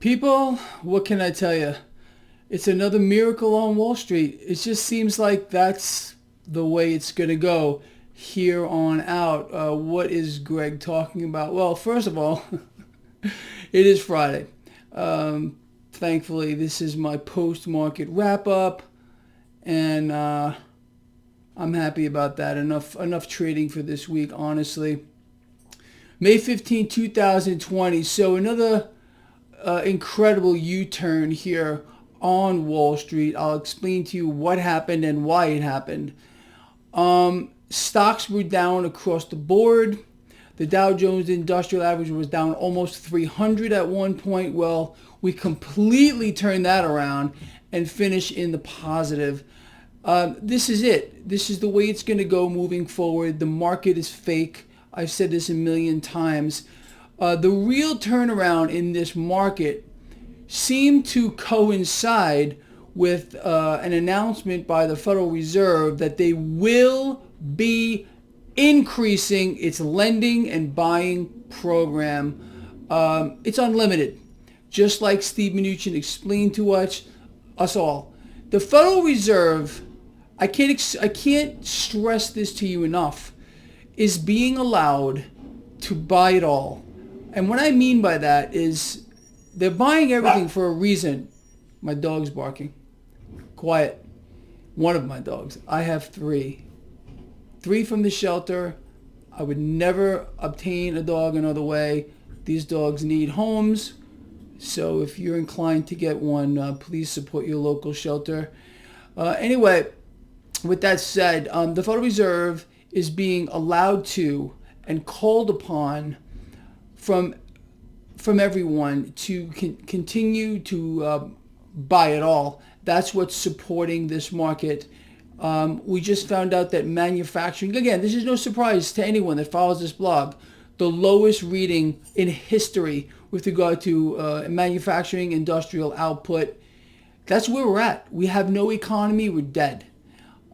People, what can I tell you? It's another miracle on Wall Street. It just seems like that's the way it's going to go here on out. What is Greg talking about? Well, first of all, it is Friday. Thankfully, this is my post-market wrap-up, and I'm happy about that. Enough trading for this week, honestly. May 15, 2020. So another incredible U-turn here on Wall Street. I'll explain to you what happened and why it happened. Stocks were down across the board. The Dow Jones Industrial Average was down almost 300 at one point. Well, we completely turned that around and finished in the positive. This is it. This is the way it's going to go moving forward. The market is fake. I've said this a million times. The real turnaround in this market seemed to coincide with an announcement by the Federal Reserve that they will be increasing its lending and buying program. It's unlimited, just like Steve Mnuchin explained to us all. The Federal Reserve, I can't stress this to you enough, is being allowed to buy it all. And what I mean by that is they're buying everything for a reason. My dog's barking. Quiet. One of my dogs. I have three. 3 from the shelter. I would never obtain a dog another way. These dogs need homes. So if you're inclined to get one, please support your local shelter. Anyway, with that said, the Federal Reserve is being allowed to and called upon from everyone to continue to buy it all. That's what's supporting this market. We just found out that manufacturing, again, this is no surprise to anyone that follows this blog, the lowest reading in history with regard to manufacturing, industrial output. That's where we're at. We have no economy. We're dead.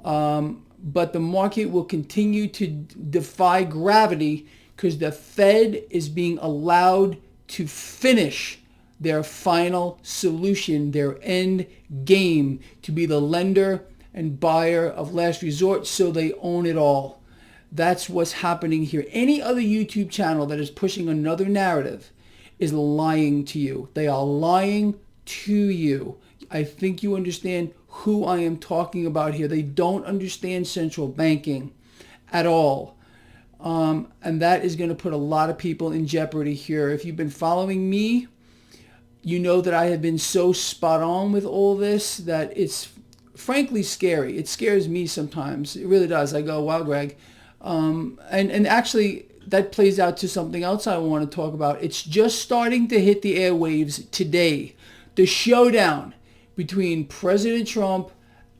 But the market will continue to defy gravity because the Fed is being allowed to finish their final solution, their end game, to be the lender and buyer of last resort, so they own it all. That's what's happening here. Any other YouTube channel that is pushing another narrative is lying to you. They are lying to you. I think you understand who I am talking about here. They don't understand central banking at all. And that is going to put a lot of people in jeopardy here. If you've been following me, you know that I have been so spot on with all this that it's frankly scary. It scares me sometimes. It really does. I go, wow, Greg. And actually, that plays out to something else I want to talk about. It's just starting to hit the airwaves today. The showdown between President Trump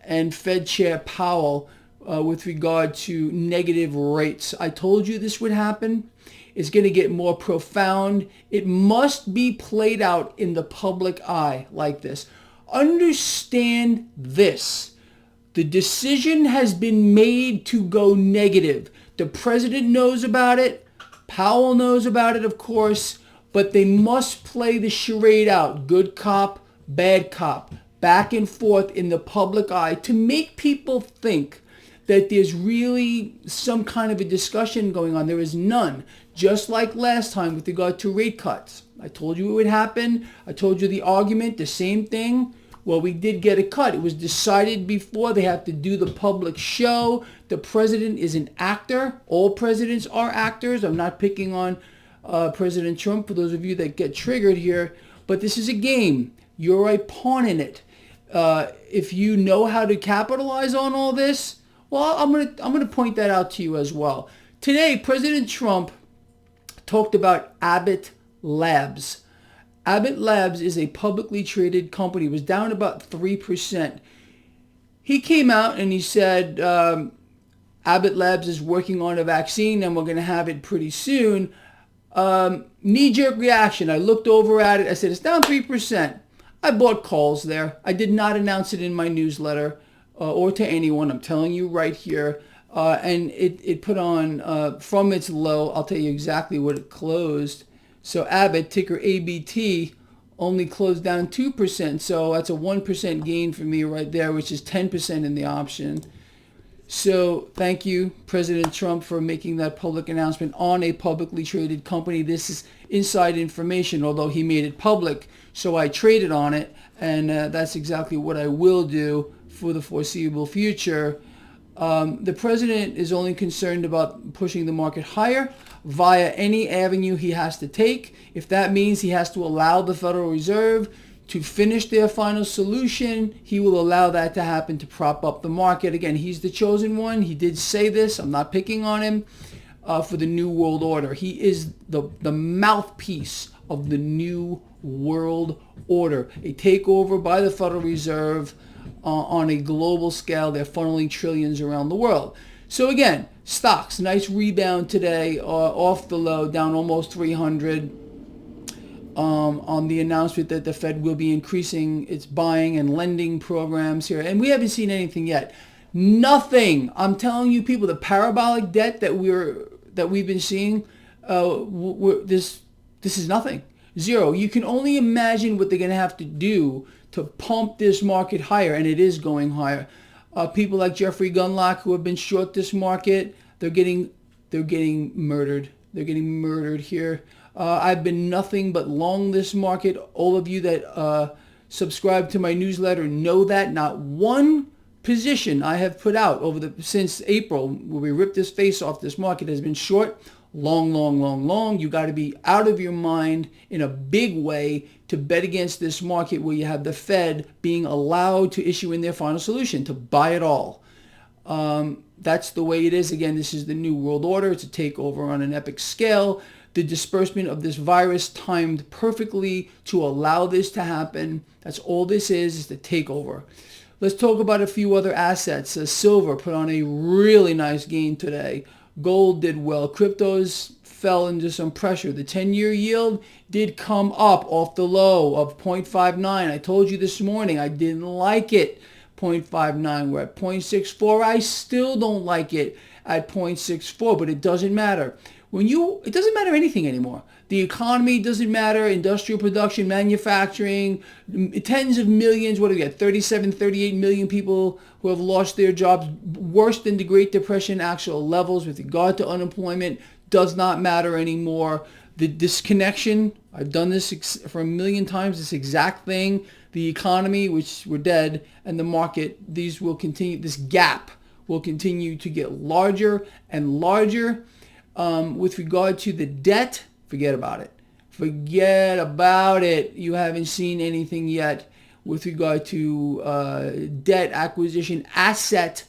and Fed Chair Powell with regard to negative rates. I told you this would happen. It's going to get more profound. It must be played out in the public eye like this. Understand this. The decision has been made to go negative. The president knows about it. Powell knows about it, of course. But they must play the charade out. Good cop, bad cop. Back and forth in the public eye to make people think that there's really some kind of a discussion going on. There is none. Just like last time with regard to rate cuts. I told you it would happen. I told you the argument, the same thing. Well, we did get a cut. It was decided before. They have to do the public show. The president is an actor. All presidents are actors. I'm not picking on President Trump for those of you that get triggered here. But this is a game. You're a pawn in it. If you know how to capitalize on all this, well, I'm gonna point that out to you as well. Today, President Trump talked about Abbott Labs. Abbott Labs is a publicly traded company. It was down about 3%. He came out and he said Abbott Labs is working on a vaccine and we're going to have it pretty soon. Knee-jerk reaction. I looked over at it. I said, it's down 3%. I bought calls there. I did not announce it in my newsletter or to anyone. I'm telling you right here. And it put on, from its low, I'll tell you exactly what it closed. So Abbott, ticker ABT, only closed down 2%. So that's a 1% gain for me right there, which is 10% in the option. So thank you, President Trump, for making that public announcement on a publicly traded company. This is inside information, although he made it public. So I traded on it, and that's exactly what I will do for the foreseeable future. The president is only concerned about pushing the market higher via any avenue he has to take. If that means he has to allow the Federal Reserve to finish their final solution, he will allow that to happen to prop up the market. Again, he's the chosen one. He did say this. I'm not picking on him for the New World Order. He is the mouthpiece of the New World Order, a takeover by the Federal Reserve on a global scale. They're funneling trillions around the world. So again, stocks, nice rebound today, off the low, down almost 300 on the announcement that the Fed will be increasing its buying and lending programs here. And we haven't seen anything yet. Nothing. I'm telling you, people, the parabolic debt that we've been seeing, this is nothing. Zero. You can only imagine what they're going to have to do to pump this market higher, and it is going higher. People like Jeffrey Gundlach, who have been short this market, they're getting murdered. They're getting murdered here. I've been nothing but long this market. All of you that subscribe to my newsletter know that. Not one position I have put out since April, where we ripped this face off this market, has been short. Long, long, long, long. You got to be out of your mind in a big way to bet against this market where you have the Fed being allowed to issue in their final solution, to buy it all. That's the way it is. Again, this is the New World Order. It's a takeover on an epic scale. The disbursement of this virus timed perfectly to allow this to happen. That's all this is the takeover. Let's talk about a few other assets. Silver put on a really nice gain today. Gold did well. Cryptos fell into some pressure. The 10-year yield did come up off the low of 0.59. I told you this morning I didn't like it. 0.59. We're at 0.64. I still don't like it at 0.64, but it doesn't matter. It doesn't matter anything anymore. The economy doesn't matter. Industrial production, manufacturing, tens of millions. What do we got? 37, 38 million people who have lost their jobs. Worse than the Great Depression actual levels with regard to unemployment. Does not matter anymore. The disconnection, I've done this for a million times, this exact thing. The economy, which we're dead, and the market, these will continue. This gap will continue to get larger and larger. With regard to the debt, forget about it. Forget about it. You haven't seen anything yet with regard to debt acquisition, asset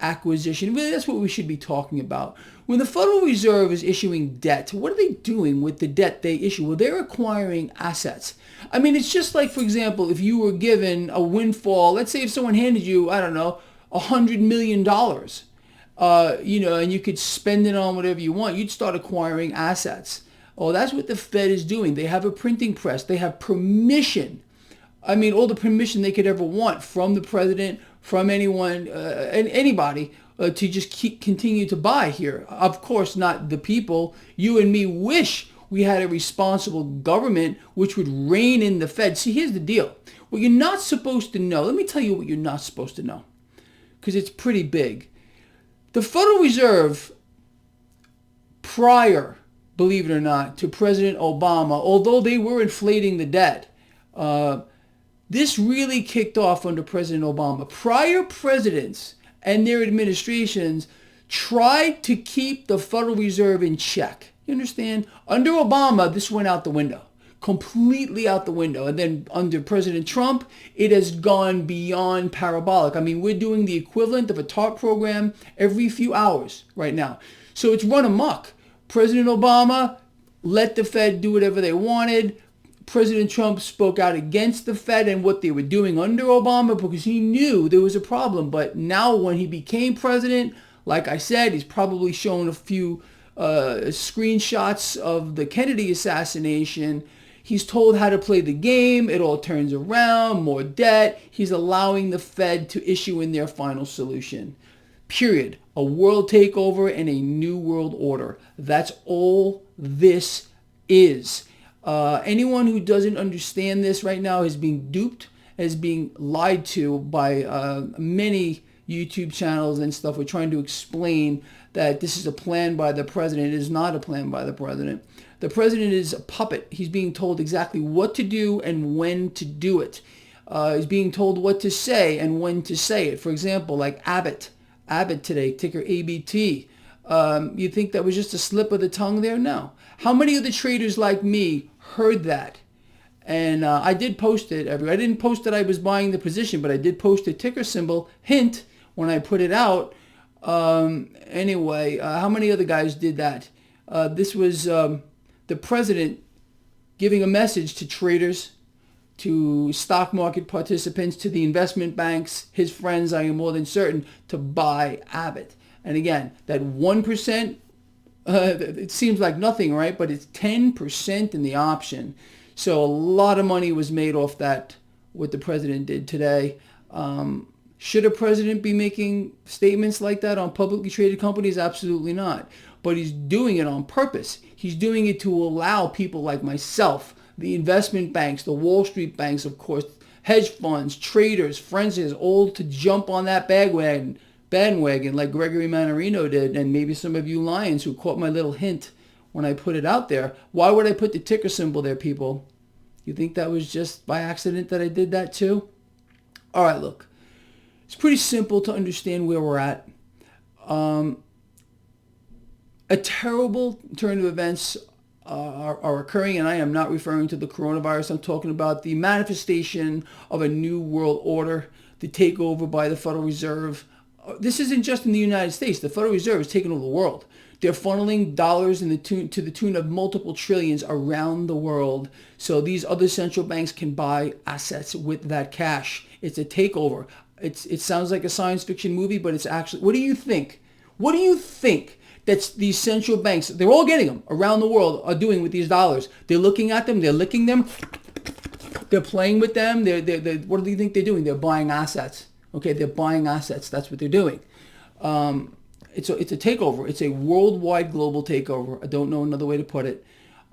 acquisition. Really, that's what we should be talking about. When the Federal Reserve is issuing debt, what are they doing with the debt they issue? Well, they're acquiring assets. I mean, it's just like, for example, if you were given a windfall, let's say if someone handed you, I don't know, $100 million, and you could spend it on whatever you want, you'd start acquiring assets. Oh, that's what the Fed is doing. They have a printing press. They have permission. I mean, all the permission they could ever want from the president, from anyone, and anybody to just continue to buy here. Of course, not the people. You and me wish we had a responsible government which would rein in the Fed. See, here's the deal. What you're not supposed to know, let me tell you what you're not supposed to know, because it's pretty big. The Federal Reserve, prior, believe it or not, to President Obama, although they were inflating the debt, this really kicked off under President Obama. Prior presidents and their administrations tried to keep the Federal Reserve in check. You understand? Under Obama, this went out the window. Completely out the window. And then under President Trump, it has gone beyond parabolic. I mean, we're doing the equivalent of a TARP program every few hours right now. So it's run amok. President Obama let the Fed do whatever they wanted. President Trump spoke out against the Fed and what they were doing under Obama because he knew there was a problem. But now when he became president, like I said, he's probably shown a few screenshots of the Kennedy assassination. He's told how to play the game. It all turns around, more debt. He's allowing the Fed to issue in their final solution. Period. A world takeover and a new world order. That's all this is. Anyone who doesn't understand this right now is being duped, is being lied to by many YouTube channels and stuff. We're trying to explain that this is a plan by the president. It is not a plan by the president. The president is a puppet. He's being told exactly what to do and when to do it. He's being told what to say and when to say it. For example, like Abbott today, ticker ABT. You think that was just a slip of the tongue there? No. How many of the traders like me heard that? And I did post it. I didn't post that I was buying the position, but I did post a ticker symbol hint when I put it out. Anyway, how many other guys did that? This was the president giving a message to traders, to stock market participants, to the investment banks, his friends, I am more than certain, to buy Abbott. And again, that 1%, it seems like nothing, right? But it's 10% in the option. So a lot of money was made off that, what the president did today. Should a president be making statements like that on publicly traded companies? Absolutely not. But he's doing it on purpose. He's doing it to allow people like myself, the investment banks, the Wall Street banks, of course, hedge funds, traders, friends, all to jump on that bandwagon like Gregory Mannarino did, and maybe some of you lions who caught my little hint when I put it out there. Why would I put the ticker symbol there, people? You think that was just by accident that I did that too? All right, look. It's pretty simple to understand where we're at. A terrible turn of events are occurring, and I am not referring to the coronavirus. I'm talking about the manifestation of a new world order, the takeover by the Federal Reserve. This isn't just in the United States. The Federal Reserve is taking over the world. They're funneling dollars to the tune of multiple trillions around the world, so these other central banks can buy assets with that cash. It's a takeover. It sounds like a science fiction movie, but it's actually, what do you think? What do you think that these central banks, they're all getting them around the world, are doing with these dollars? They're looking at them, they're licking them, they're playing with them. What do you think they're doing? They're buying assets. Okay, they're buying assets. That's what they're doing. It's a takeover. It's a worldwide global takeover. I don't know another way to put it.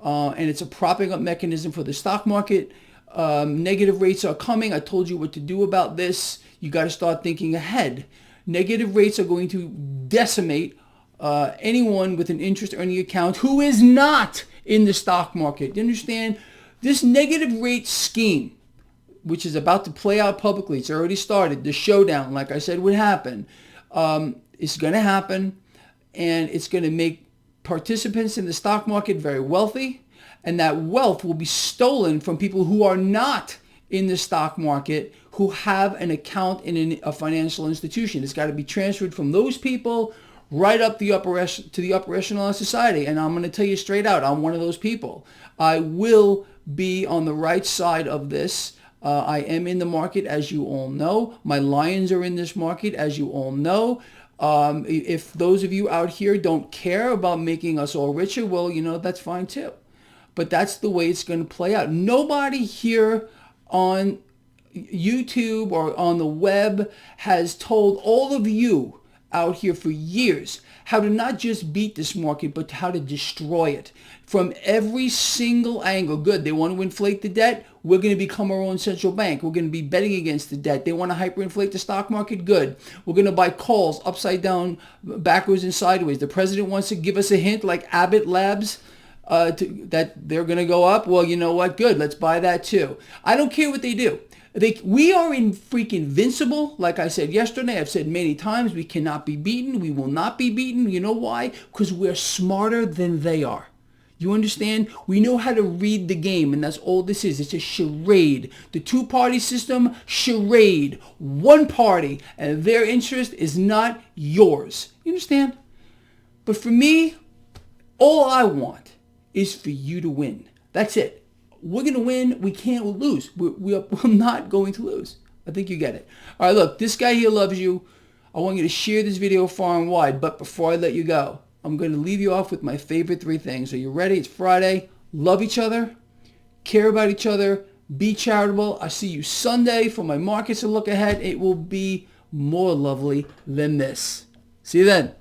And it's a propping up mechanism for the stock market. Negative rates are coming. I told you what to do about this. You got to start thinking ahead. Negative rates are going to decimate anyone with an interest earning account who is not in the stock market. You understand? This negative rate scheme, which is about to play out publicly, it's already started. The showdown, like I said, would happen. It's going to happen, and it's going to make participants in the stock market very wealthy, and that wealth will be stolen from people who are not in the stock market, who have an account in a financial institution. It's got to be transferred from those people right up to the upper echelon of society. And I'm going to tell you straight out, I'm one of those people. I will be on the right side of this. I am in the market, as you all know. My lions are in this market, as you all know. If those of you out here don't care about making us all richer, well, that's fine too. But that's the way it's going to play out. Nobody here on YouTube or on the web has told all of you out here for years how to not just beat this market, but how to destroy it from every single angle. Good. They want to inflate the debt. We're going to become our own central bank. We're going to be betting against the debt. They want to hyperinflate the stock market. Good. We're going to buy calls upside down, backwards and sideways. The president wants to give us a hint like Abbott Labs that they're going to go up. Well, you know what? Good. Let's buy that too. I don't care what they do. We are freaking invincible. Like I said yesterday, I've said many times, we cannot be beaten. We will not be beaten. You know why? Because we're smarter than they are. You understand? We know how to read the game, and that's all this is. It's a charade. The two-party system, charade. One party, and their interest is not yours. You understand? But for me, all I want is for you to win. That's it. We're going to win. We can't lose. We're not going to lose. I think you get it. All right, look, this guy here loves you. I want you to share this video far and wide. But before I let you go, I'm going to leave you off with my favorite 3 things. Are you ready? It's Friday. Love each other. Care about each other. Be charitable. I'll see you Sunday for my markets to look ahead. It will be more lovely than this. See you then.